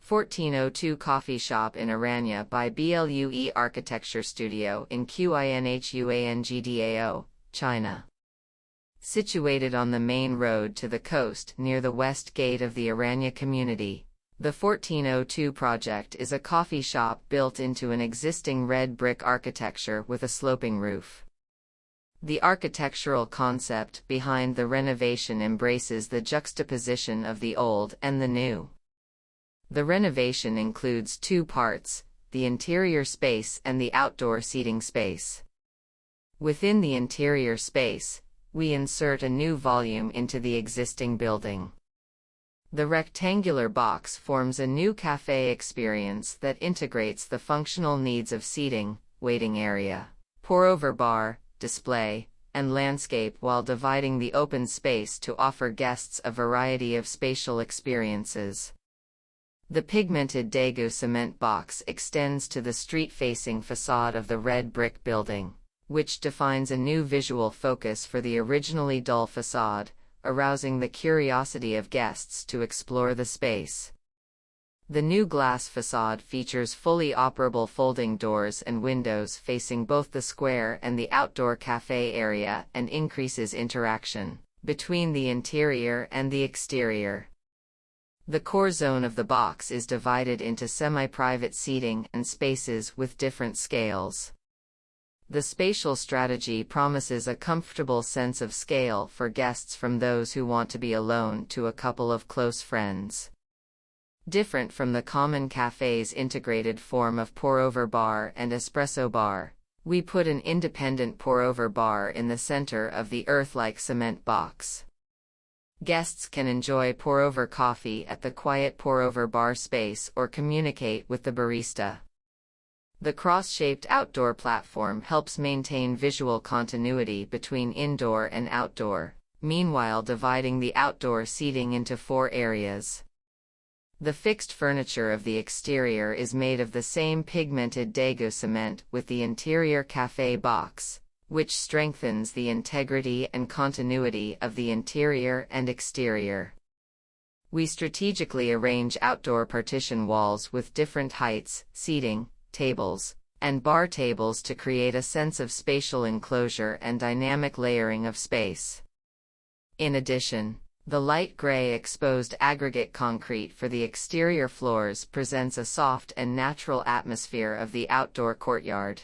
1402 Coffee Shop in Aranya by B.L.U.E Architecture Studio in Qinhuangdao, China. Situated on the main road to the coast near the west gate of the Aranya community, the 1402 project is a coffee shop built into an existing red brick architecture with a sloping roof. The architectural concept behind the renovation embraces the juxtaposition of the old and the new. The renovation includes two parts, the interior space and the outdoor seating space. Within the interior space, we insert a new volume into the existing building. The rectangular box forms a new cafe experience that integrates the functional needs of seating, waiting area, pour-over bar, display, and landscape while dividing the open space to offer guests a variety of spatial experiences. The pigmented Dagu cement box extends to the street-facing facade of the red brick building, which defines a new visual focus for the originally dull facade, arousing the curiosity of guests to explore the space. The new glass facade features fully operable folding doors and windows facing both the square and the outdoor cafe area and increases interaction between the interior and the exterior. The core zone of the box is divided into semi-private seating and spaces with different scales. The spatial strategy promises a comfortable sense of scale for guests from those who want to be alone to a couple of close friends. Different from the common cafe's integrated form of pour-over bar and espresso bar, we put an independent pour-over bar in the center of the earth-like cement box. Guests can enjoy pour-over coffee at the quiet pour-over bar space or communicate with the barista. The cross-shaped outdoor platform helps maintain visual continuity between indoor and outdoor, meanwhile dividing the outdoor seating into 4 areas. The fixed furniture of the exterior is made of the same pigmented Dagu cement with the interior cafe box, which strengthens the integrity and continuity of the interior and exterior. We strategically arrange outdoor partition walls with different heights, seating, tables, and bar tables to create a sense of spatial enclosure and dynamic layering of space. In addition, the light gray exposed aggregate concrete for the exterior floors presents a soft and natural atmosphere of the outdoor courtyard.